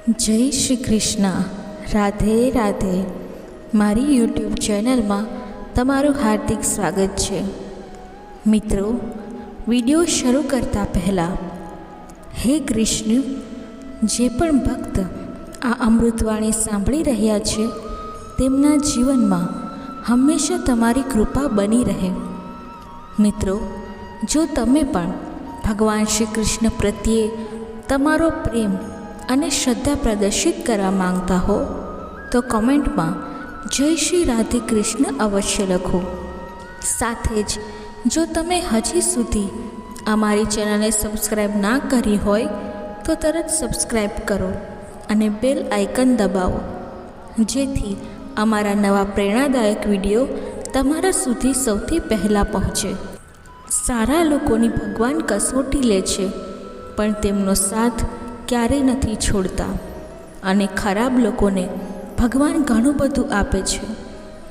જય શ્રી કૃષ્ણ. રાધે રાધે. મારી યુટ્યુબ ચેનલમાં તમારું હાર્દિક સ્વાગત છે. મિત્રો, વિડીયો શરૂ કરતાં પહેલાં હે કૃષ્ણ, જે પણ ભક્ત આ અમૃતવાણી સાંભળી રહ્યા છે તેમના જીવનમાં હંમેશા તમારી કૃપા બની રહે. મિત્રો, જો તમે પણ ભગવાન શ્રી કૃષ્ણ પ્રત્યે તમારો પ્રેમ અને શ્રદ્ધા પ્રદર્શિત કરવા માંગતા હો તો કમેન્ટમાં જય શ્રી રાધે કૃષ્ણ અવશ્ય લખો. સાથે જ જો તમે હજી સુધી અમારી ચેનલને સબસ્ક્રાઈબ ના કરી હોય તો તરત સબસ્ક્રાઈબ કરો અને બેલ આઇકન દબાવો, જેથી અમારા નવા પ્રેરણાદાયક વિડીયો તમારા સુધી સૌથી પહેલાં પહોંચે. સારા લોકોની ભગવાન કસોટી લે છે, પણ તેમનો સાથ ક્યારેય નથી છોડતા. અને ખરાબ લોકોને ભગવાન ઘણું બધું આપે છે,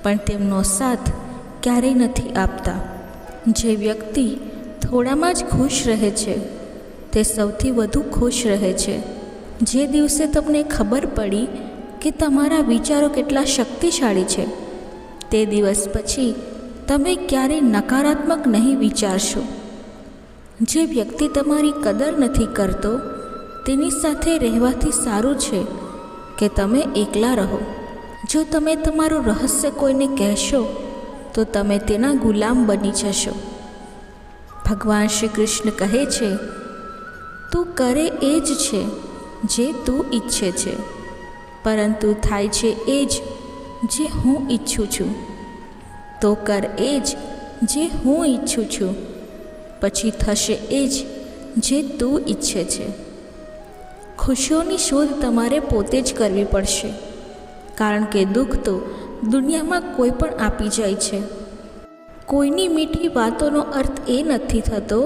પણ તેમનો સાથ ક્યારેય નથી આપતા. જે વ્યક્તિ થોડામાં જ ખુશ રહે છે તે સૌથી વધુ ખુશ રહે છે. જે દિવસે તમને ખબર પડી કે તમારા વિચારો કેટલા શક્તિશાળી છે, તે દિવસ પછી તમે ક્યારેય નકારાત્મક નહીં વિચારશો. જે વ્યક્તિ તમારી કદર નથી કરતો તેની સાથે રહેવાથી સારું છે કે તમે એકલા રહો. જો તમે તમારું રહસ્ય કોઈને કહેશો તો તમે તેના ગુલામ બની જશો. ભગવાન શ્રી કૃષ્ણ કહે છે, તું કરે એ જ છે જે તું ઈચ્છે છે, પરંતુ થાય છે એ જ જે હું ઈચ્છું છું. તો કર એ જ જે હું ઈચ્છું છું, પછી થશે એ જ જે તું ઈચ્છે છે. ખુશીઓની શોધ તમારે પોતે જ કરવી પડશે, કારણ કે દુઃખ તો દુનિયામાં કોઈ પણ આપી જાય છે. કોઈની મીઠી વાતોનો અર્થ એ નથી થતો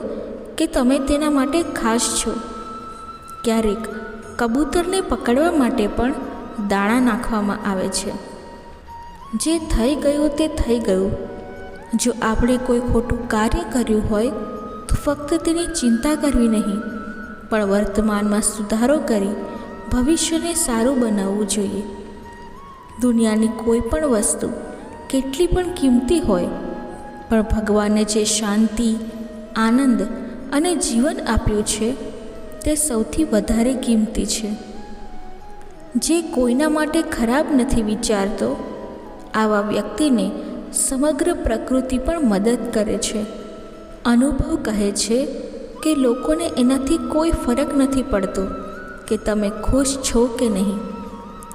કે તમે તેના માટે ખાસ છો. ક્યારેક કબૂતરને પકડવા માટે પણ દાણા નાખવામાં આવે છે. જે થઈ ગયું તે થઈ ગયું. જો આપણે કોઈ ખોટું કાર્ય કર્યું હોય તો ફક્ત તેની ચિંતા કરવી નહીં, પણ વર્તમાનમાં સુધારો કરી ભવિષ્યને સારું બનાવવું જોઈએ. દુનિયાની કોઈ પણ વસ્તુ કેટલી પણ કિંમતી હોય, પણ ભગવાને જે શાંતિ, આનંદ અને જીવન આપ્યું છે તે સૌથી વધારે કિંમતી છે. જે કોઈના માટે ખરાબ નથી વિચારતો, આવા વ્યક્તિને સમગ્ર પ્રકૃતિ પણ મદદ કરે છે. અનુભવ કહે છે કે લોકોને એનાથી કોઈ ફરક નથી પડતો કે તમે ખુશ છો કે નહીં.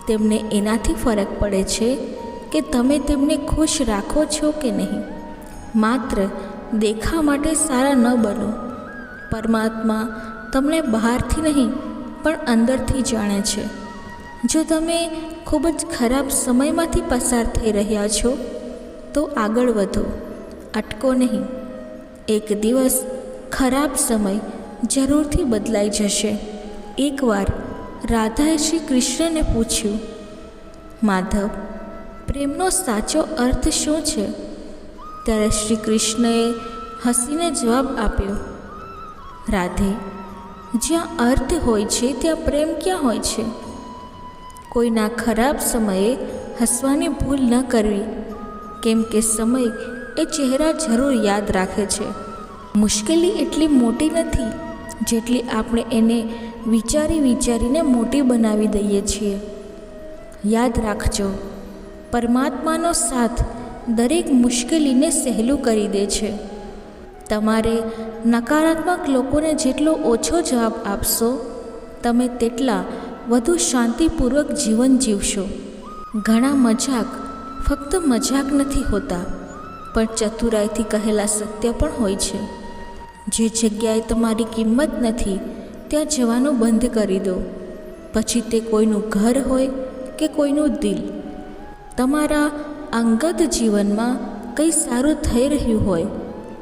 તેમને એનાથી ફરક પડે છે કે તમે તેમને ખુશ રાખો છો કે નહીં. માત્ર દેખા માટે સારા ન બનો. પરમાત્મા તમને બહારથી નહીં પણ અંદરથી જાણે છે. જો તમે ખૂબ જ ખરાબ સમયમાંથી પસાર થઈ રહ્યા છો તો આગળ વધો, અટકો નહીં. એક દિવસ ખરાબ સમય જરૂરથી બદલાઈ જશે. એકવાર રાધાએ શ્રી કૃષ્ણને પૂછ્યું, માધવ, પ્રેમનો સાચો અર્થ શું છે? ત્યારે શ્રી કૃષ્ણએ હસીને જવાબ આપ્યો, રાધે, જ્યાં અર્થ હોય છે ત્યાં પ્રેમ ક્યાં હોય છે? કોઈના ખરાબ સમયે હસવાની ભૂલ ન કરવી, કેમ કે સમય એ ચહેરા જરૂર યાદ રાખે છે. મુશ્કેલી એટલી મોટી નથી જેટલી આપણે એને વિચારીને મોટી બનાવી દઈએ છીએ. યાદ રાખજો, પરમાત્માનો સાથ દરેક મુશ્કેલીને સહેલું કરી દે છે. તમારે નકારાત્મક લોકોને જેટલો ઓછો જવાબ આપશો, તમે તેટલા વધુ શાંતિપૂર્વક જીવન જીવશો. ઘણા મજાક ફક્ત મજાક નથી હોતા, પણ ચતુરાઈથી કહેલા સત્ય પણ હોય છે. જે જગ્યાએ તમારી કિંમત નથી ત્યાં જવાનું બંધ કરી દો, પછી તે કોઈનું ઘર હોય કે કોઈનું દિલ. તમારા અંગત જીવનમાં કંઈ સારું થઈ રહ્યું હોય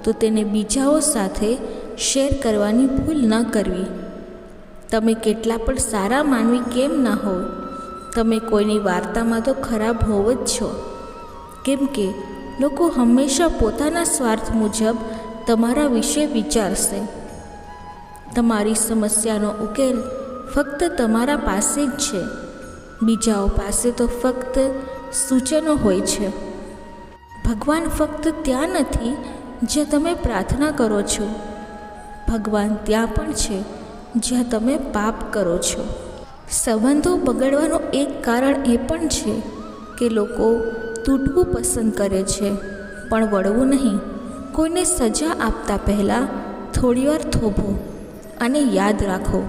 તો તેને બીજાઓ સાથે શેર કરવાની ભૂલ ન કરવી. તમે કેટલા પણ સારા માનવી કેમ ના હો, તમે કોઈની વાર્તામાં તો ખરાબ હોવ જ છો. કેમ કે લોકો હંમેશા પોતાના સ્વાર્થ મુજબ તમારા વિશે વિચારશે. તમારી સમસ્યાનો ઉકેલ ફક્ત તમારા પાસે જ છે. બીજાઓ પાસે તો ફક્ત સૂચનો હોય છે. ભગવાન ફક્ત ત્યાં નથી જ્યાં તમે પ્રાર્થના કરો છો. ભગવાન ત્યાં પણ છે જ્યાં તમે પાપ કરો છો. સંબંધો બગડવાનું એક કારણ એ પણ છે કે લોકો તૂટવું પસંદ કરે છે, પણ વળવું નહીં. કોઈને સજા આપતા પહેલાં થોડીવાર થોભો અને યાદ રાખો,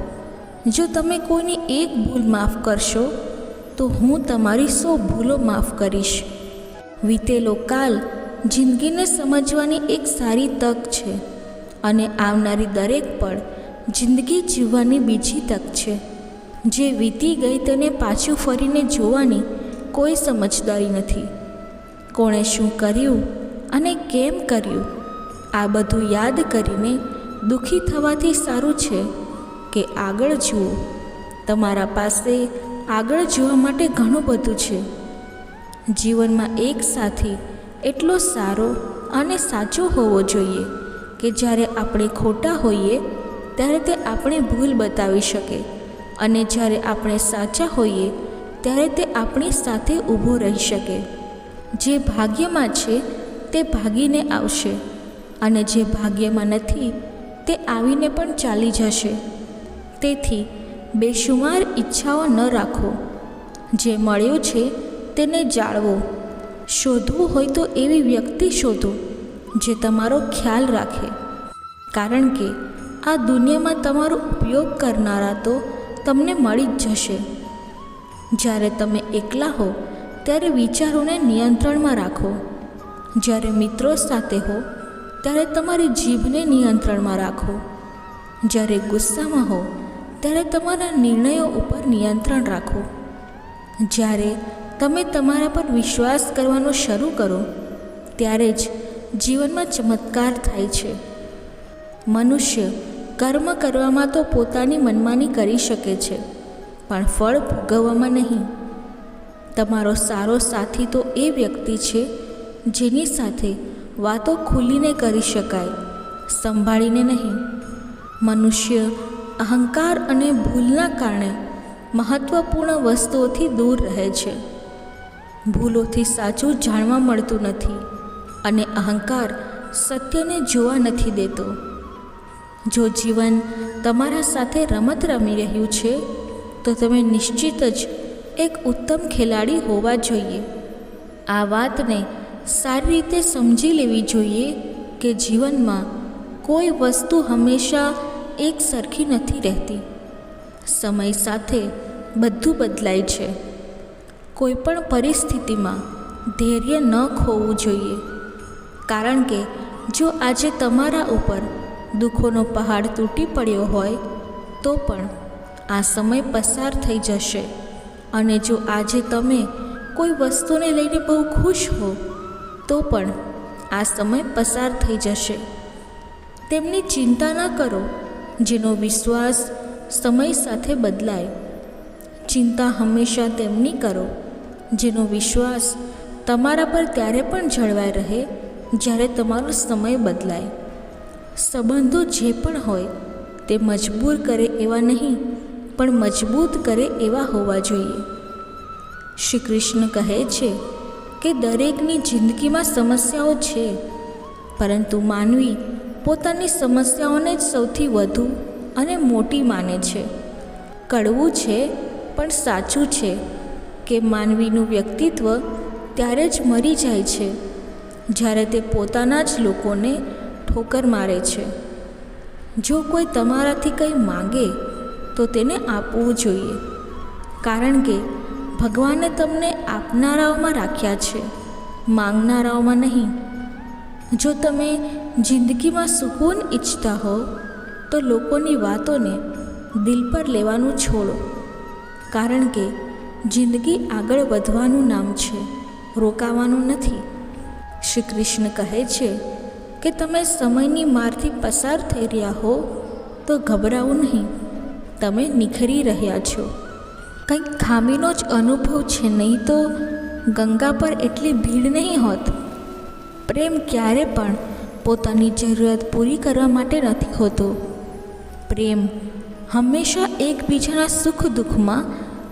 જો તમે કોઈની એક ભૂલ માફ કરશો તો હું તમારી 100 ભૂલો માફ કરીશ. વીતેલો કાલ જિંદગીને સમજવાની એક સારી તક છે અને આવનારી દરેક પળ જિંદગી જીવવાની બીજી તક છે. જે વીતી ગઈ તેને પાછું ફરીને જોવાની કોઈ સમજદારી નથી. કોણે શું કર્યું અને કેમ કર્યું, આ બધું યાદ કરીને દુઃખી થવાથી સારું છે કે આગળ જુઓ. તમારા પાસે આગળ જોવા માટે ઘણું બધું છે. જીવનમાં એક સાથી એટલો સારો અને સાચો હોવો જોઈએ કે જ્યારે આપણે ખોટા હોઈએ ત્યારે તે આપણી ભૂલ બતાવી શકે, અને જ્યારે આપણે સાચા હોઈએ ત્યારે તે આપણી સાથે ઊભો રહી શકે. જે ભાગ્યમાં છે તે ભાગીને આવશે, અને જે ભાગ્યમાં નથી તે આવીને પણ ચાલી જશે. તેથી બેશુમાર ઈચ્છાઓ ન રાખો. જે મળ્યું છે તેને જાળવો. શોધવું હોય તો એવી વ્યક્તિ શોધો જે તમારો ખ્યાલ રાખે, કારણ કે આ દુનિયામાં તમારો ઉપયોગ કરનારા તો તમને મળી જ જશે. જ્યારે તમે એકલા હો ત્યારે વિચારોને નિયંત્રણમાં રાખો. જ્યારે મિત્રો સાથે હો ત્યારે તમારી જીભને નિયંત્રણમાં રાખો. જ્યારે ગુસ્સામાં હો ત્યારે તમારા નિર્ણયો ઉપર નિયંત્રણ રાખો. જ્યારે તમે તમારા પર વિશ્વાસ કરવાનો શરૂ કરો ત્યારે જ જીવનમાં ચમત્કાર થાય છે. મનુષ્ય કર્મ કરવામાં તો પોતાની મનમાની કરી શકે છે, પણ ફળ ભોગવવામાં નહીં. તમારો સારો સાથી તો એ વ્યક્તિ છે જેની સાથે વાતો ખુલીને કરી શકાય, સંભાળીને નહીં. મનુષ્ય અહંકાર અને ભૂલના કારણે મહત્ત્વપૂર્ણ વસ્તુઓથી દૂર રહે છે. ભૂલોથી સાચું જાણવા મળતું નથી, અને અહંકાર સત્યને જોવા નથી દેતો. જો જીવન તમારા સાથે રમત રમી રહ્યું છે તો તમે નિશ્ચિત જ એક ઉત્તમ ખેલાડી હોવા જોઈએ. આ વાતને સારી રીતે સમજી લેવી જોઈએ કે જીવનમાં કોઈ વસ્તુ હંમેશા એક સરખી નથી રહેતી. સમય સાથે બધું બદલાય છે. કોઈ પણ પરિસ્થિતિમાં ધૈર્ય ન ખોવું જોઈએ, કારણ કે જો આજે તમારા ઉપર દુઃખોનો પહાડ તૂટી પડ્યો હોય તો પણ આ સમય પસાર થઈ જશે. અને જો આજે તમે કોઈ વસ્તુને લઈને બહુ ખુશ હો તો પણ આ સમય પસાર થઈ જશે. તેમની ચિંતા ન કરો જેનો વિશ્વાસ સમય સાથે બદલાય. ચિંતા હંમેશા તેમની કરો જેનો વિશ્વાસ તમારા પર ત્યારે પણ જળવાઈ રહે જ્યારે તમારો સમય બદલાય. સંબંધો જે પણ હોય તે મજબૂર કરે એવા નહીં, પણ મજબૂત કરે એવા હોવા જોઈએ. શ્રી કૃષ્ણ કહે છે કે દરેકની જિંદગીમાં સમસ્યાઓ છે, પરંતુ માનવી પોતાની સમસ્યાઓને જ સૌથી વધુ અને મોટી માને છે. કડવું છે પણ સાચું છે કે માનવીનું વ્યક્તિત્વ ત્યારે જ મરી જાય છે જ્યારે તે પોતાના જ લોકોને ઠોકર મારે છે. જો કોઈ તમારાથી કંઈ માગે તો તેને આપવું જોઈએ, કારણ કે ભગવાને તમને આપનારાઓમાં રાખ્યા છે, માંગનારાઓમાં નહીં. જો તમે જિંદગીમાં સુકૂન ઈચ્છતા હો તો લોકોની વાતોને દિલ પર લેવાનું છોડો, કારણ કે જિંદગી આગળ વધવાનું નામ છે, રોકાવાનું નથી. શ્રી કૃષ્ણ કહે છે કે તમે સમયની મારથી પસાર થઈ રહ્યા હો તો ગભરાવું નહીં, તમે નિખરી રહ્યા છો. કંઈક ખામીનો જ અનુભવ છે, નહીં તો ગંગા પર એટલી ભીડ નહીં હોત. પ્રેમ ક્યારે પણ પોતાની જરૂરિયાત પૂરી કરવા માટે નથી હોતો. પ્રેમ હંમેશા એકબીજાના સુખ દુઃખમાં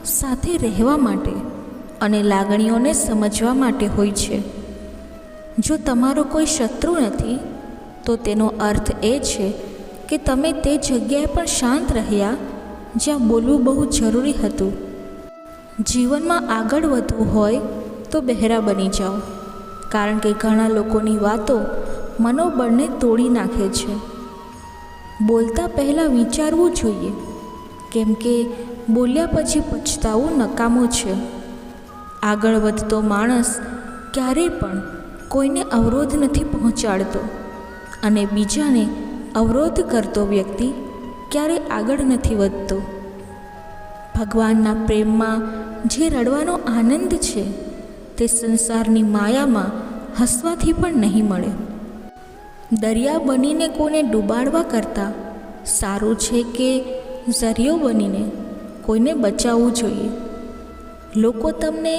સાથે રહેવા માટે અને લાગણીઓને સમજવા માટે હોય છે. જો તમારો કોઈ શત્રુ નથી તો તેનો અર્થ એ છે કે તમે તે જગ્યાએ પણ શાંત રહ્યા જ્યાં બોલવું બહુ જરૂરી હતું. જીવનમાં આગળ વધવું હોય તો બહેરા બની જાઓ, કારણ કે ઘણા લોકોની વાતો મનોબળને તોડી નાખે છે. બોલતા પહેલાં વિચારવું જોઈએ, કેમ કે બોલ્યા પછી પછતાવું નકામું છે. આગળ વધતો માણસ ક્યારેય પણ કોઈને અવરોધ નથી પહોંચાડતો અને બીજાને અવરોધ કરતો વ્યક્તિ ક્યારેય આગળ નથી વધતો. ભગવાનના પ્રેમમાં જે રડવાનો આનંદ છે તે સંસારની માયામાં હસવાથી પણ નહીં મળે. દરિયા બનીને કોઈને ડૂબાડવા કરતાં સારું છે કે ઝરિયો બનીને કોઈને બચાવવું જોઈએ. લોકો તમને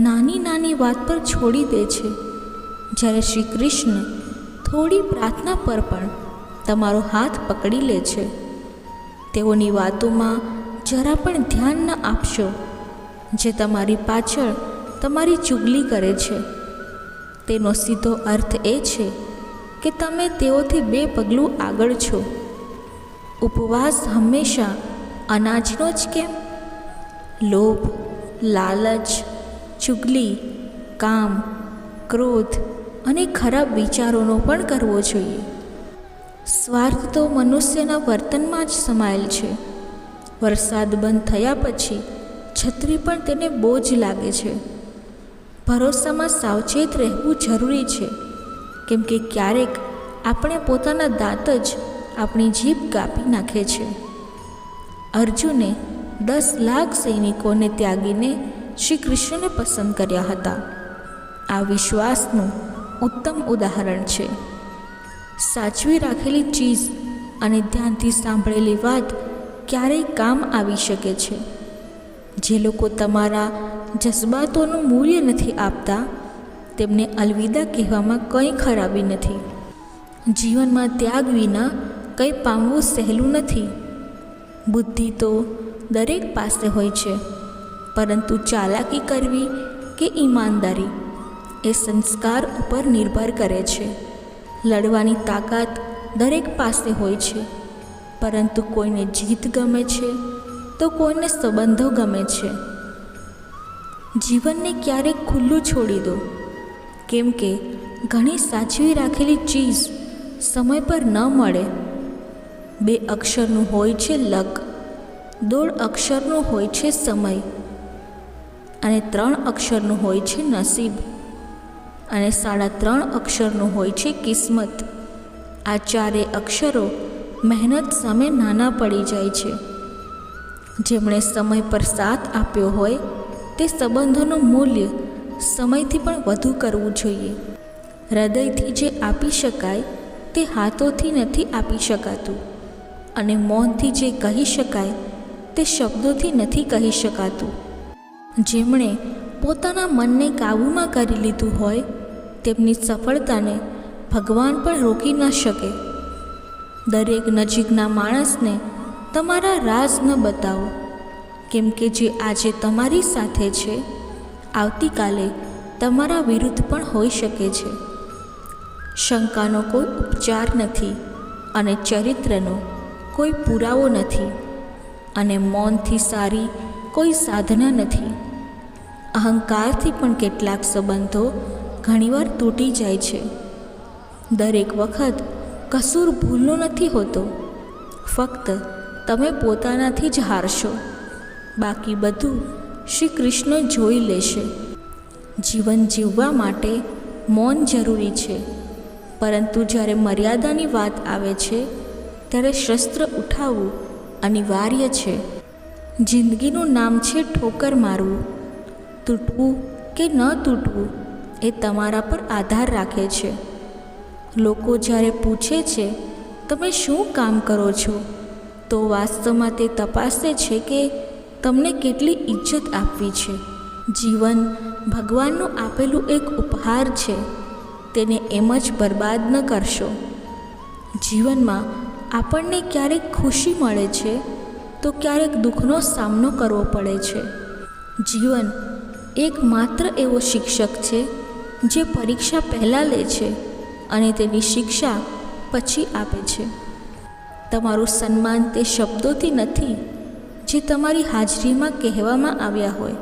નાની નાની વાત પર છોડી દે છે, જ્યારે શ્રી કૃષ્ણ થોડી પ્રાર્થના પર પણ તમારો હાથ પકડી લે છે. તેઓની વાતોમાં જરા પણ ધ્યાન ન આપશો, જે તમારી પાછળ તમારી ચુગલી કરે છે. તેનો સીધો અર્થ એ છે કે તમે તેઓથી 2 પગલું આગળ છો. ઉપવાસ હંમેશા અનાજનો જ કેમ? લોભ, લાલચ, ચુગલી, કામ, ક્રોધ અને ખરાબ વિચારોનો પણ કરવો જોઈએ. સ્વાર્થ તો મનુષ્યના વર્તનમાં જ સમાયેલ છે. વરસાદ બંધ થયા પછી છત્રી પણ તેને બોજ લાગે છે. ભરોસામાં સાવચેત રહેવું જરૂરી છે, કેમ કે ક્યારેક આપણે પોતાના દાંત જ આપણી જીભ કાપી નાખે છે. અર્જુને 10 લાખ સૈનિકોને ત્યાગીને શ્રી કૃષ્ણને પસંદ કર્યા હતા. આ વિશ્વાસનું ઉત્તમ ઉદાહરણ છે. સાચવી રાખેલી ચીજ અને ધ્યાનથી સાંભળેલી વાત ક્યારેય કામ આવી શકે છે. જે લોકો તમારા જજ્બાતોનું મૂલ્ય નથી આપતા તેમને અલવિદા કહેવામાં કંઈ ખરાબી નથી. જીવનમાં ત્યાગ વિના કંઈ પામવું સહેલું નથી. બુદ્ધિ તો દરેક પાસે હોય છે, પરંતુ ચાલાકી કરવી કે ઈમાનદારી એ સંસ્કાર ઉપર નિર્ભર કરે છે. લડવાની તાકાત દરેક પાસે હોય છે, પરંતુ કોઈને જીત ગમે છે તો કોઈને સંબંધો ગમે છે. જીવનને ક્યારેક ખુલ્લું છોડી દો, કેમ કે ઘણી સાચવી રાખેલી ચીજ સમય પર ન મળે. 2 અક્ષરનું હોય છે લક, 1.5 અક્ષરનું હોય છે સમય અને 3 અક્ષરનું હોય છે નસીબ અને 3.5 અક્ષરનું હોય છે કિસ્મત. આ 4 અક્ષરો મહેનત સામે નાના પડી જાય છે. જેમણે સમય પર સાથ આપ્યો હોય તે સંબંધોનું મૂલ્ય સમયથી પણ વધુ કરવું જોઈએ. હૃદયથી જે આપી શકાય તે હાથોથી નથી આપી શકાતું, અને મૌનથી જે કહી શકાય તે શબ્દોથી નથી કહી શકાતું. જેમણે પોતાના મનને કાબૂમાં કરી લીધું હોય તેમની સફળતાને ભગવાન પણ રોકી ન શકે. દરેક નજીકના માણસને તમારા રાઝ ન બતાવો, કેમ કે જે આજે તમારી સાથે છે આવતીકાલે તમારા વિરુદ્ધ પણ હોઈ શકે છે. શંકાનો કોઈ ઉપચાર નથી અને ચરિત્રનો કોઈ પુરાવો નથી, અને મૌનથી સારી કોઈ સાધના નથી. અહંકારથી પણ કેટલાક સંબંધો ઘણીવાર તૂટી જાય છે. દરેક વખત કસૂર ભૂલનો નથી હોતો, ફક્ત તમે પોતાનાથી જ હારશો. બાકી બધું શ્રી કૃષ્ણ જોઈ લેશે. જીવન જીવવા માટે મૌન જરૂરી છે, પરંતુ જ્યારે મર્યાદાની વાત આવે છે ત્યારે શસ્ત્ર ઉઠાવવું અનિવાર્ય છે. જિંદગીનું નામ છે ઠોકર મારવું. તૂટવું કે ન તૂટવું એ તમારા પર આધાર રાખે છે. લોકો જ્યારે પૂછે છે તમે શું કામ કરો છો, તો વાસ્તવમાં તે તપાસે છે કે તમને કેટલી ઇજ્જત આપવી છે. જીવન ભગવાનનું આપેલું એક ઉપહાર છે, તેને એમ જ બરબાદ ન કરશો. જીવનમાં આપણને ક્યારેક ખુશી મળે છે તો ક્યારેક દુઃખનો સામનો કરવો પડે છે. જીવન એકમાત્ર એવો શિક્ષક છે જે પરીક્ષા પહેલાં લે છે અને તેની શિક્ષા પછી આપે છે. તમારું સન્માન તે શબ્દોથી નથી જે તમારી હાજરીમાં કહેવામાં આવ્યા હોય,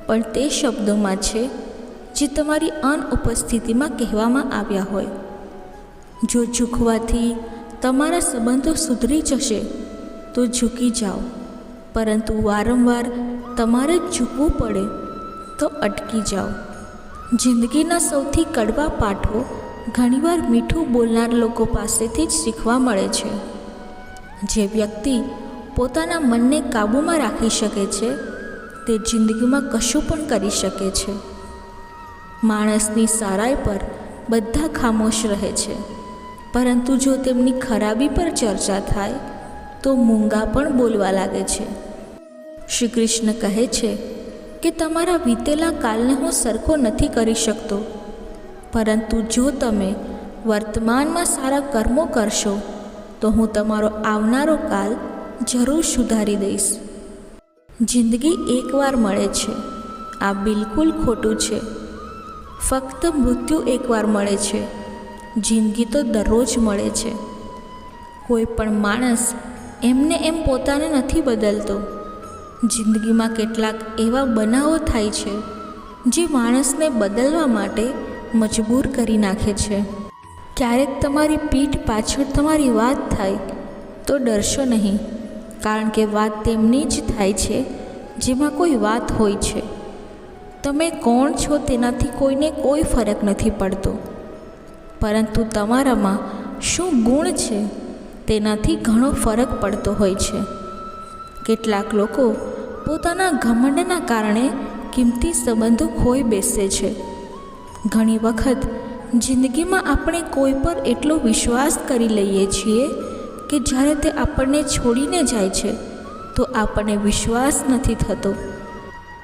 પણ તે શબ્દોમાં છે જે તમારી અનુપસ્થિતિમાં કહેવામાં આવ્યા હોય. જો ઝૂકવાથી તમારા સંબંધો સુધરી જશે તો ઝૂકી જાઓ, પરંતુ વારંવાર તમારે ઝૂકવું પડે તો અટકી જાઓ. જિંદગીના સૌથી કડવા પાઠો ઘણીવાર મીઠું બોલનાર લોકો પાસેથી જ શીખવા મળે છે. જે વ્યક્તિ પોતાના મનને કાબૂમાં રાખી શકે છે તે જિંદગીમાં કશું પણ કરી શકે છે. માણસની સારાઈ પર બધા ખામોશ રહે છે, પરંતુ જો તેમની ખરાબી પર ચર્ચા થાય તો મૂંગા પણ બોલવા લાગે છે. શ્રી કૃષ્ણ કહે છે કે તમારા વીતેલા કાલને હું સરખો નથી કરી શકતો, પરંતુ જો તમે વર્તમાનમાં સારા કર્મો કરશો તો હું તમારો આવનારો કાલ જરૂર સુધારી દઈશ. જિંદગી એકવાર મળે છે, આ બિલકુલ ખોટું છે. ફક્ત મૃત્યુ એકવાર મળે છે, જિંદગી તો દરરોજ મળે છે. કોઈ પણ માણસ એમને એમ પોતાને નથી બદલતો. જિંદગીમાં કેટલાક એવા બનાવો થાય છે જે માણસને બદલવા માટે મજબૂર કરી નાખે છે. ક્યારેક તમારી પીઠ પાછળ તમારી વાત થાય તો ડરશો નહીં, કારણ કે વાત તેમની જ થાય છે જેમાં કોઈ વાત હોય છે. તમે કોણ છો તેનાથી કોઈને કોઈ ફરક નથી પડતો, પરંતુ તમારામાં શું ગુણ છે તેનાથી ઘણો ફરક પડતો હોય છે. કેટલાક લોકો પોતાના ઘમંડના કારણે કિંમતી સંબંધો ખોઈ બેસે છે. ઘણી વખત જિંદગીમાં આપણે કોઈ પર એટલો વિશ્વાસ કરી લઈએ છીએ કે જ્યારે તે આપણને છોડીને જાય છે તો આપણને વિશ્વાસ નથી થતો.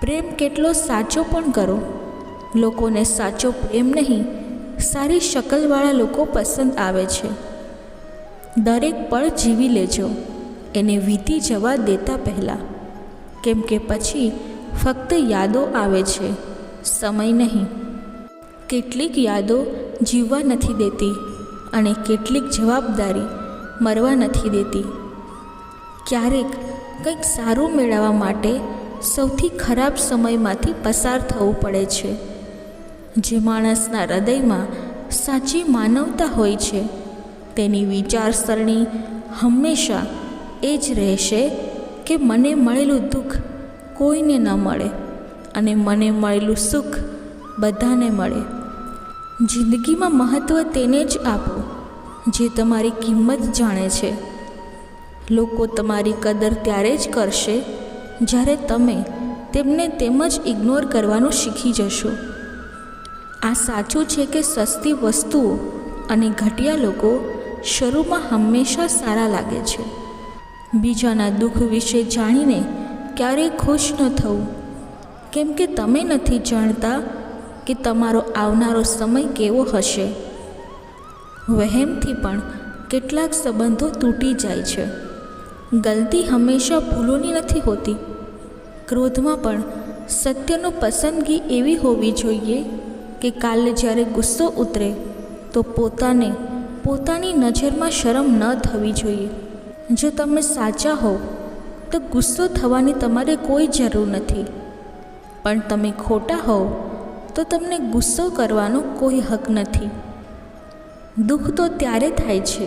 પ્રેમ કેટલો સાચો પણ કરો. લોકોને સાચો પ્રેમ નહીં, સારી શકલવાળા લોકો પસંદ આવે છે. દરેક પળ જીવી લેજો, એને વીતી જવા દેતા પહેલાં, કેમ કે પછી ફક્ત યાદો આવે છે, સમય નહીં. કેટલીક યાદો જીવવા નથી દેતી અને કેટલીક જવાબદારી મરવા નથી દેતી. ક્યારેક કંઈક સારું મેળવવા માટે સૌથી ખરાબ સમયમાંથી પસાર થવું પડે છે. જે માણસના હૃદયમાં સાચી માનવતા હોય છે તેની વિચારસરણી હંમેશા એ જ રહેશે કે મને મળેલું દુઃખ કોઈને ન મળે અને મને મળેલું સુખ બધાને મળે. જિંદગીમાં મહત્ત્વ તેને જ આપો જે તમારી કિંમત જાણે છે. લોકો તમારી કદર ત્યારે જ કરશે જ્યારે તમે તેમને તેમ જ ઇગ્નોર કરવાનું શીખી જશો. આ સાચું છે કે સસ્તી વસ્તુઓ અને ઘટિયા લોકો શરૂમાં હંમેશા સારા લાગે છે. બીજાના દુઃખ વિશે જાણીને ક્યારેય ખુશ ન થવું, કેમ કે તમે નથી જાણતા કે તમારો આવનારો સમય કેવો હશે. વહેમથી પણ કેટલાક સંબંધો તૂટી જાય છે. ગલતી હંમેશા ભૂલોની નથી હોતી. ક્રોધમાં પણ સત્યનો પસંદગી એવી હોવી જોઈએ કે કાલે જ્યારે ગુસ્સો ઉતરે તો પોતાની નજરમાં શરમ ન થવી જોઈએ. જો તમે સાચા હોવ તો ગુસ્સો થવાની તમારે કોઈ જરૂર નથી, પણ તમે ખોટા હોવ તો તમને ગુસ્સો કરવાનો કોઈ હક નથી. દુઃખ તો ત્યારે થાય છે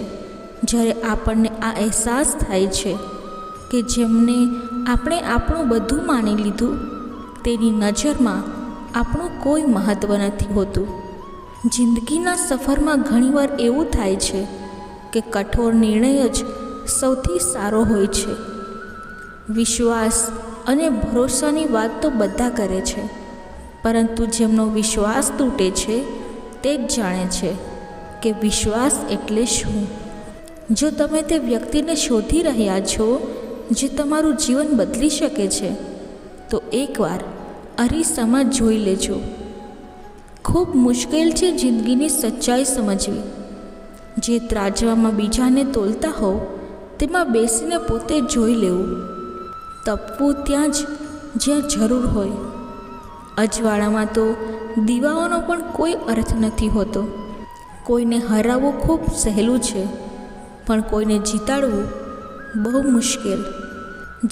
જ્યારે આપણને આ અહેસાસ થાય છે કે જેમને આપણે આપણું બધું માની લીધું તેની નજરમાં આપણું કોઈ મહત્ત્વ નથી હોતું. જિંદગીના સફરમાં ઘણીવાર એવું થાય છે કે કઠોર નિર્ણય જ સૌથી સારો હોય છે. વિશ્વાસ અને ભરોસાની વાત તો બધા કરે છે, પરંતુ જેમનો વિશ્વાસ તૂટે છે તે જ જાણે છે કે વિશ્વાસ એટલે શું. જો તમે તે વ્યક્તિને શોધી રહ્યા છો જે તમારું જીવન બદલી શકે છે તો એકવાર અરીસામાં જોઈ લેજો. ખૂબ મુશ્કેલ છે જિંદગીની સચ્ચાઈ સમજવી. જે ત્રાજવામાં બીજાને તોલતા હો તેમાં બેસીને પોતે જોઈ લેવું તપવું ત્યાં જ જ્યાં જરૂર હોય. અજવાળામાં તો દીવાઓનો પણ કોઈ અર્થ નથી હોતો. કોઈને હરાવવું ખૂબ સહેલું છે, પણ કોઈને જીતાડવું બહુ મુશ્કેલ.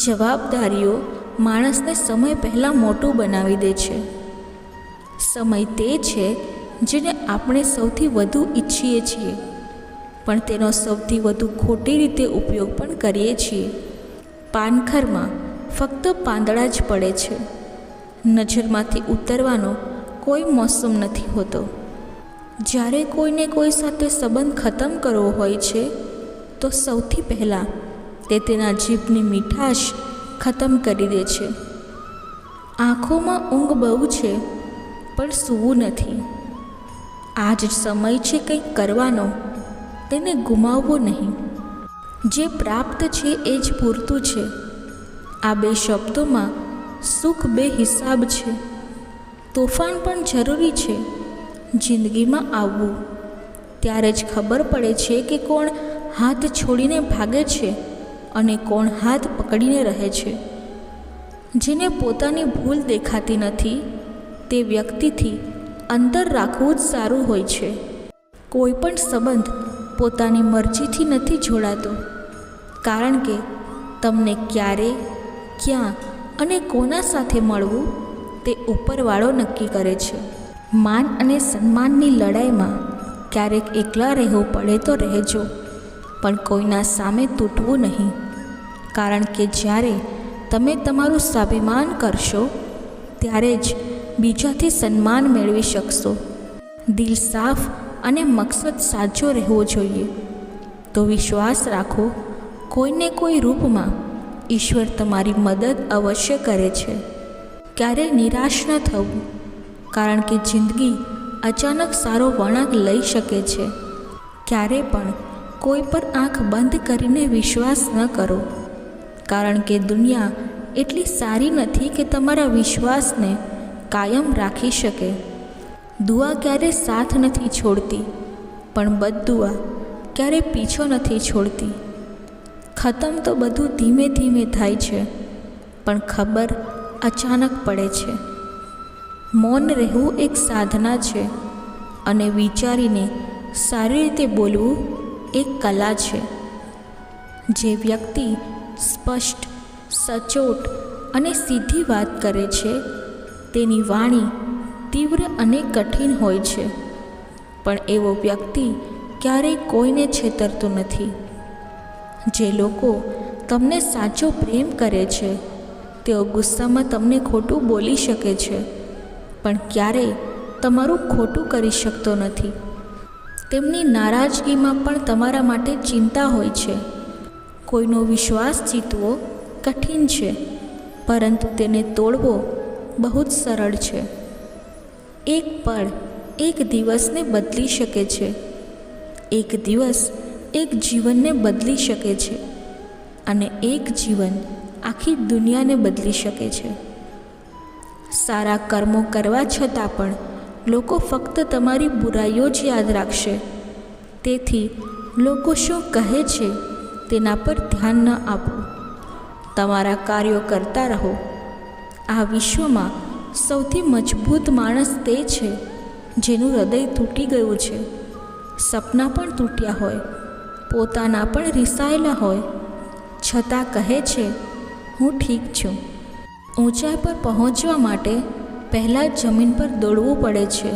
જવાબદારીઓ માણસને સમય પહેલાં મોટું બનાવી દે છે. સમય તે છે જેને આપણે સૌથી વધુ ઈચ્છીએ છીએ, પણ તેનો સૌથી વધુ ખોટી રીતે ઉપયોગ પણ કરીએ છીએ. પાનખરમાં ફક્ત પાંદડા જ પડે છે. નજરમાંથી ઉતરવાનો કોઈ મોસમ નથી હોતો. જ્યારે કોઈને કોઈ સાથે સંબંધ ખતમ કરવો હોય છે, તો સૌથી પહેલાં તે તેના જીભની મીઠાશ ખતમ કરી દે છે. આંખોમાં ઊંઘ બહુ છે, પણ સૂવું નથી. આ જ સમય છે કંઈક કરવાનો, તેને ગુમાવવો નહીં. જે પ્રાપ્ત છે એ જ પૂરતું છે. આ બે શબ્દોમાં સુખ બે હિસાબ છે. તોફાન પણ જરૂરી છે. જિંદગીમાં આવવું ત્યારે જ ખબર પડે છે કે કોણ હાથ છોડીને ભાગે છે અને કોણ હાથ પકડીને રહે છે. જેને પોતાની ભૂલ દેખાતી નથી, તે વ્યક્તિથી અંતર રાખવું જ સારું હોય છે. કોઈ પણ સંબંધ પોતાની મરજીથી નથી જોડાતો, કારણ કે તમને ક્યારે, ક્યાં અને કોના સાથે મળવું તે ઉપરવાળો નક્કી કરે છે. માન અને સન્માનની લડાઈમાં ક્યારેક એકલા રહેવું પડે તો રહેજો, પણ કોઈના સામે તૂટવું નહીં, કારણ કે જ્યારે તમે તમારું સ્વાભિમાન કરશો ત્યારે જ બીજાથી સન્માન મેળવી શકશો. દિલ સાફ અને મકસદ સાચો રહેવો જોઈએ. તો વિશ્વાસ રાખો, કોઈને કોઈ રૂપમાં ઈશ્વર તમારી મદદ અવશ્ય કરે છે. ક્યારેય નિરાશ ન થવું, કારણ કે જિંદગી અચાનક સારો વળાંક લઈ શકે છે. ક્યારે પણ કોઈ પર આંખ બંધ કરીને વિશ્વાસ ન કરો, કારણ કે દુનિયા એટલી સારી નથી કે તમારા વિશ્વાસને કાયમ રાખી શકે. દુઆ ક્યારે સાથ નથી છોડતી, પણ બદદુઆ ક્યારે પીછો નથી છોડતી. ખતમ તો બધું ધીમે ધીમે થાય છે, પણ ખબર અચાનક પડે છે. મૌન રહેવું એક સાધના છે, અને વિચારીને સારી રીતે બોલવું એક કલા છે. જે વ્યક્તિ સ્પષ્ટ, સચોટ અને સીધી વાત કરે છે, તેની વાણી તીવ્ર અને કઠિન હોય છે, પણ એવો વ્યક્તિ ક્યારેય કોઈને છેતરતો નથી. જે લોકો તમને સાચો પ્રેમ કરે છે, તેઓ ગુસ્સામાં તમને ખોટું બોલી શકે છે, પણ ક્યારેય તમારું ખોટું કરી શકતો નથી. તેમની નારાજગીમાં પણ તમારા માટે ચિંતા હોય છે. કોઈનો વિશ્વાસ જીતવો કઠિન છે, પરંતુ તેને તોડવો બહુ જ સરળ છે. એક પળ એક દિવસને બદલી શકે છે. એક દિવસ એક જીવનને બદલી શકે છે, અને એક જીવન આખી દુનિયાને બદલી શકે છે. સારા કર્મો કરવા છતાં પણ લોકો ફક્ત તમારી બુરાઈઓ જ યાદ રાખશે. તેથી લોકો શું કહે છે તેના પર ધ્યાન ન આપો. તમારા કાર્યો કરતા રહો. આ વિશ્વમાં સૌથી મજબૂત માણસ તે છે જેનું હૃદય તૂટી ગયું છે. સપના પણ તૂટ્યા હોય, પોતાના પણ રિસાયેલા હોય, છતાં કહે છે, હું ઠીક છું. ઊંચાઈ પર પહોંચવા માટે પહેલાં જમીન પર દોડવું પડે છે.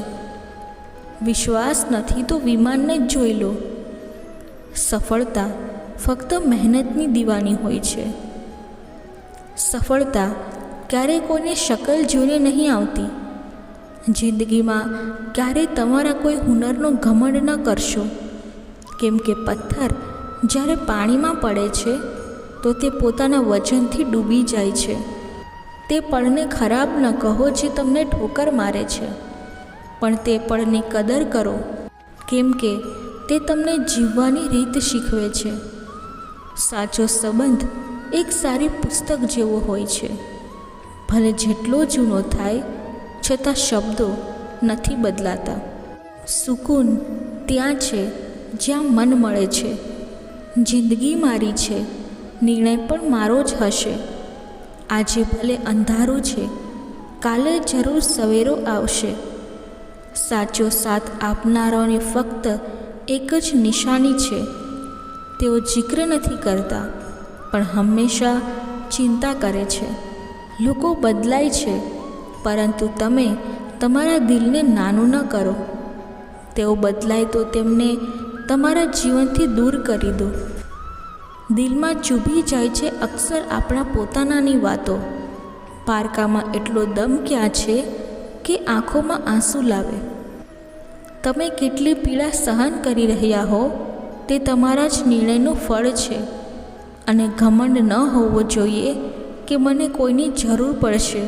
વિશ્વાસ નથી તો વિમાનને જ જોઈ લો. સફળતા ફક્ત મહેનતની દીવાની હોય છે. સફળતા ક્યારેય કોઈને શકલ જોઈને નહીં આવતી. જિંદગીમાં ક્યારેય તમારા કોઈ હુનરનો ઘમંડ ન કરશો, કેમ કે પથ્થર જ્યારે પાણીમાં પડે છે તો તે પોતાના વજનથી ડૂબી જાય છે. તે પળને ખરાબ ન કહો જે તમને ઠોકર મારે છે, પણ તે પળની કદર કરો, કેમ કે તે તમને જીવવાની રીત શીખવે છે. સાચો સંબંધ એક સારી પુસ્તક જેવો હોય છે. ભલે જેટલો જૂનો થાય છતાં શબ્દો નથી બદલાતા. સુકૂન ત્યાં છે જ્યાં મન મળે છે. જિંદગી મારી છે, નિર્ણય પણ મારો જ હશે. આજે ભલે અંધારું છે, કાલે જરૂર સવેરો આવશે. સાચો સાથ આપનારાઓની ફક્ત એક જ નિશાની છે, તેઓ જિક્ર નથી કરતા પણ હંમેશા ચિંતા કરે છે. લોકો બદલાય છે, પરંતુ તમે તમારા દિલને નાનું ન કરો. તેઓ બદલાય તો તેમને તમારા જીવનથી દૂર કરી દો. દિલમાં ચૂભી જાય છે અક્સર આપણા પોતાનાની વાતો. પારકામાં એટલો દમ ક્યાં છે કે આંખોમાં આંસુ લાવે. તમે કેટલી પીડા સહન કરી રહ્યા હો તે તમારા જ નિર્ણયનું ફળ છે. અને ઘમંડ ન હોવો જોઈએ કે મને કોઈની જરૂર પડશે,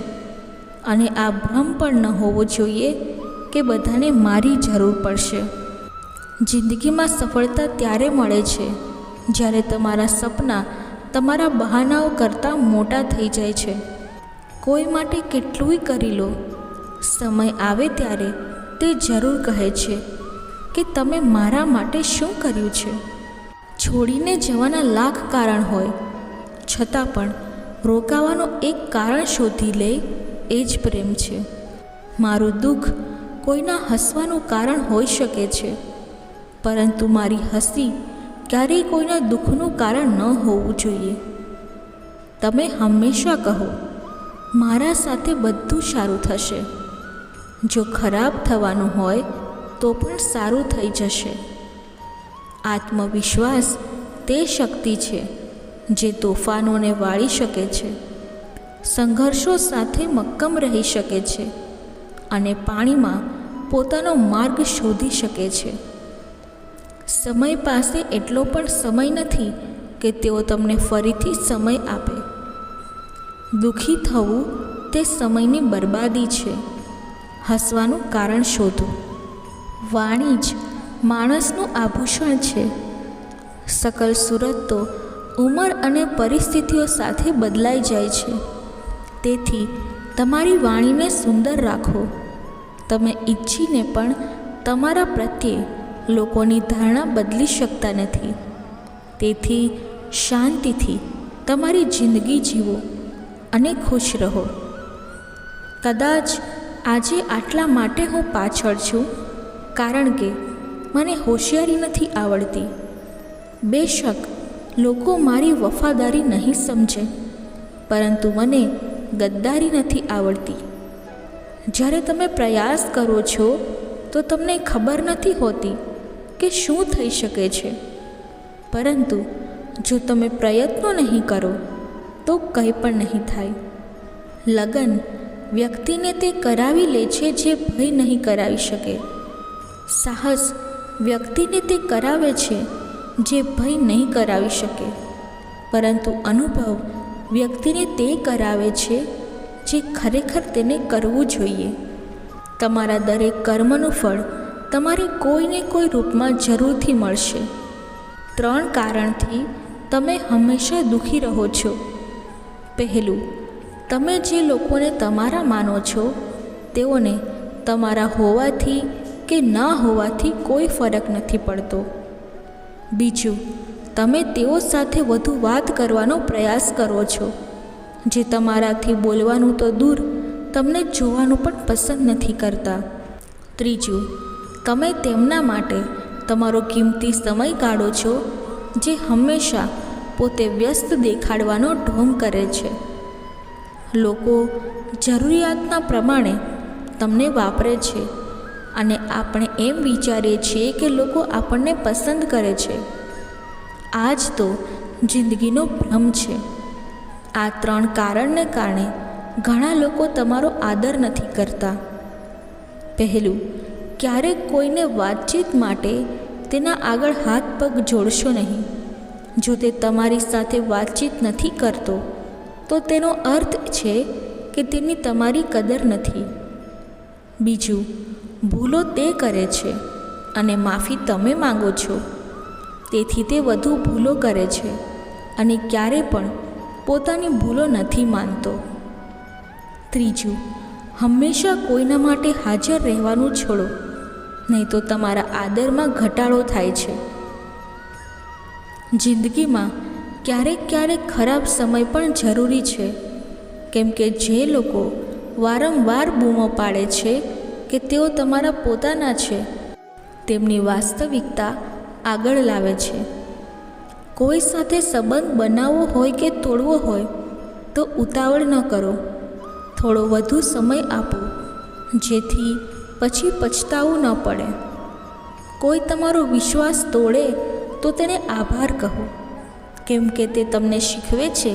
અને આ ભ્રમ પણ ન હોવો જોઈએ કે બધાને મારી જરૂર પડશે. જિંદગીમાં સફળતા ત્યારે મળે છે જ્યારે તમારા સપના તમારા બહાનાઓ કરતાં મોટા થઈ જાય છે. કોઈ માટે કેટલુંય કરી લો, સમય આવે ત્યારે તે જરૂર કહે છે કે તમે મારા માટે શું કર્યું છે. છોડીને જવાના લાખ કારણ હોય, છતાં પણ રોકાવાનું એક કારણ શોધી લે એ જ પ્રેમ છે. મારું દુઃખ કોઈના હસવાનું કારણ હોઈ શકે છે, પરંતુ મારી હસી ક્યારેય કોઈના દુઃખનું કારણ ન હોવું જોઈએ. તમે હંમેશા કહો, મારા સાથે બધું સારું થશે. જો ખરાબ થવાનું હોય તો પણ સારું થઈ જશે. આત્મવિશ્વાસ તે શક્તિ છે જે તોફાનોને વાળી શકે છે, સંઘર્ષો સાથે મક્કમ રહી શકે છે અને પાણીમાં પોતાનો માર્ગ શોધી શકે છે. સમય પાસે એટલો પણ સમય નથી કે તેઓ તમને ફરીથી સમય આપે. દુઃખી થવું તે સમયની બરબાદી છે. હસવાનું કારણ શોધો. વાણી જ માણસનું આભૂષણ છે. સકલ સુરત તો ઉંમર અને પરિસ્થિતિઓ સાથે બદલાઈ જાય છે. તેથી તમારી વાણીને સુંદર રાખો. તમે ઈચ્છીને પણ તમારા પ્રત્યે લોકોની ધારણા બદલી શકતા નથી. તેથી શાંતિથી તમારી જિંદગી જીવો અને ખુશ રહો. કદાચ આજે આટલા માટે હું પાછળ છું, કારણ કે મને હોશિયારી નથી આવડતી. બેશક લોકો મારી વફાદારી નહીં સમજે, પરંતુ મને ગદ્દારી નથી આવડતી. જ્યારે તમે પ્રયાસ કરો છો તો તમને ખબર નથી હોતી કે શું થઈ શકે છે, પરંતુ જો તમે પ્રયત્નો નહીં કરો તો કંઈ પણ નહીં થાય. લગ્ન વ્યક્તિને તે કરાવી લે છે જે ભય નહીં કરાવી શકે. સાહસ વ્યક્તિને તે કરાવે છે જે ભય નહીં કરાવી શકે, પરંતુ અનુભવ વ્યક્તિને તે કરાવે છે જે ખરેખર તેને કરવું જોઈએ. તમારા દરેક કર્મનું ફળ તમારે કોઈને કોઈ રૂપમાં જરૂરથી મળશે. 3 કારણથી તમે હંમેશા દુઃખી રહો છો. પહેલું, તમે જે લોકોને તમારા માનો છો તેઓને તમારા હોવાથી કે ના હોવાથી કોઈ ફરક નથી પડતો. બીજું, તમે તેઓ સાથે વધુ વાત કરવાનો પ્રયાસ કરો છો, જે તમારાથી બોલવાનું તો દૂર તમને જોવાનું પણ પસંદ નથી કરતા. ત્રીજું, તમે તેમના માટે તમારો કિંમતી સમય કાઢો છો, જે હંમેશા પોતે વ્યસ્ત દેખાડવાનો ઢોંગ કરે છે. લોકો જરૂરિયાતના પ્રમાણે તમને વાપરે છે અને આપણે એમ વિચારીએ છીએ કે લોકો આપણને પસંદ કરે છે. આ જ તો જિંદગીનો ભ્રમ છે. આ 3 કારણને કારણે ઘણા લોકો તમારો આદર નથી કરતા. પહેલું, ક્યારેક કોઈને વાતચીત માટે તેના આગળ હાથ પગ જોડશો નહીં. જો તે તમારી સાથે વાતચીત નથી કરતો તો તેનો અર્થ છે કે તેની તમારી કદર નથી. બીજું, ભૂલો તે કરે છે અને માફી તમે માંગો છો, તેથી તે વધુ ભૂલો કરે છે અને ક્યારે પણ પોતાની ભૂલો નથી માનતો. ત્રીજું, હંમેશા કોઈના માટે હાજર રહેવાનું છોડો, નહીં તો તમારા આદરમાં ઘટાડો થાય છે. જિંદગીમાં ક્યારેક ખરાબ સમય પણ જરૂરી છે, કેમ કે જે લોકો વારંવાર બૂમો પાડે છે કે તેઓ તમારા પોતાના છે, તેમની વાસ્તવિકતા આગળ લાવે છે. કોઈ સાથે સંબંધ બનાવવો હોય કે તોડવો હોય તો ઉતાવળ ન કરો. થોડો વધુ સમય આપો, જેથી પછી પછતાવું ન પડે. કોઈ તમારો વિશ્વાસ તોડે તો તેને આભાર કહો, કેમ કે તે તમને શીખવે છે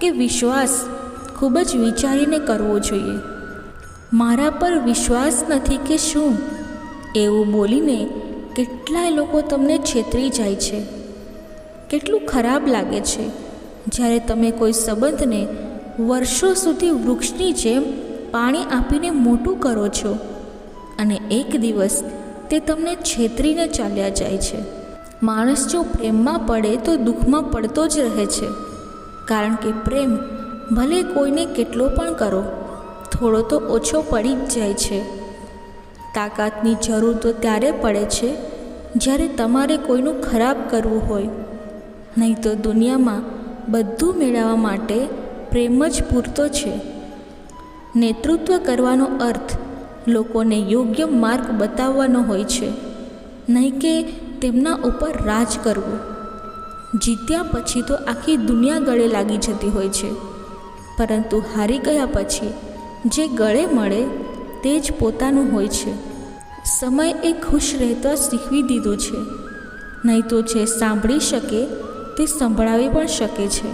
કે વિશ્વાસ ખૂબ જ વિચારીને કરવો જોઈએ. મારા પર વિશ્વાસ નથી કે શું, એવું બોલીને કેટલાય લોકો તમને છેતરી જાય છે. કેટલું ખરાબ લાગે છે જ્યારે તમે કોઈ સંબંધને વર્ષો સુધી વૃક્ષની જેમ પાણી આપીને મોટું કરો છો અને એક દિવસ તે તમને છેતરીને ચાલ્યા જાય છે. માણસ જો પ્રેમમાં પડે તો દુઃખમાં પડતો જ રહે છે, કારણ કે પ્રેમ ભલે કોઈને કેટલો પણ કરો, થોડો તો ઓછો પડી જ જાય છે. તાકાતની જરૂર તો ત્યારે પડે છે જ્યારે તમારે કોઈનું ખરાબ કરવું હોય. નહીં તો દુનિયામાં બધું મેળવવા માટે પ્રેમ જ પૂરતો છે. નેતૃત્વ કરવાનો અર્થ લોકોને યોગ્ય માર્ગ બતાવવાનો હોય છે, નહીં કે તેમના ઉપર રાજ કરવું. જીત્યા પછી તો આખી દુનિયા ગળે લાગી જતી હોય છે, પરંતુ હારી ગયા પછી જે ગળે મળે તે જ પોતાનું હોય છે. સમયે ખુશ રહેતા શીખવી દીધું છે, નહીં તો જે સાંભળી શકે તે સંભળાવી પણ શકે છે.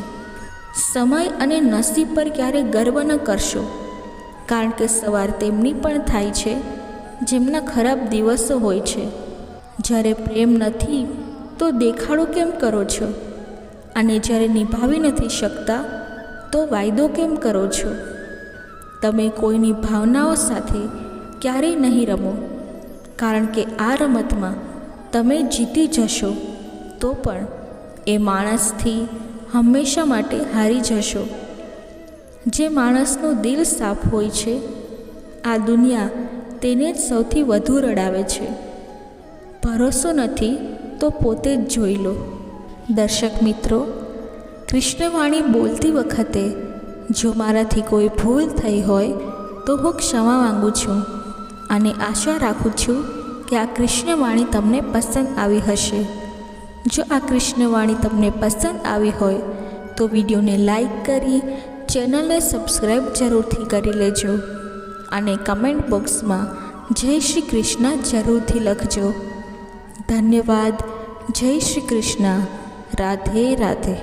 સમય અને નસીબ પર ક્યારેય ગર્વ ન કરશો, કારણ કે સવાર તેમની પણ થાય છે જેમના ખરાબ દિવસો હોય છે. જ્યારે પ્રેમ નથી તો દેખાડો કેમ કરો છો? અને જ્યારે નિભાવી નથી શકતા તો વાયદો કેમ કરો છો? તમે કોઈની ભાવનાઓ સાથે ક્યારેય નહીં રમો, કારણ કે આ રમતમાં તમે જીતી જશો તો પણ એ માણસથી હંમેશા માટે હારી જશો. જે માણસનું દિલ સાફ હોય છે, આ દુનિયા તેને જ સૌથી વધુ રડાવે છે. ભરોસો નથી તો પોતે જ જોઈ લો. દર્શક મિત્રો, કૃષ્ણવાણી બોલતી વખતે જો મારાથી કોઈ ભૂલ થઈ હોય તો હું ક્ષમા માંગુ છું અને આશા રાખું છું કે આ કૃષ્ણવાણી તમને પસંદ આવી હશે. જો આ કૃષ્ણવાણી તમને પસંદ આવી હોય તો વિડીયોને લાઈક કરી ચેનલને સબસ્ક્રાઈબ જરૂરથી કરી લેજો અને કમેન્ટ બોક્સમાં જય શ્રી કૃષ્ણ જરૂરથી લખજો. ધન્યવાદ. જય શ્રી કૃષ્ણ. રાધે રાધે.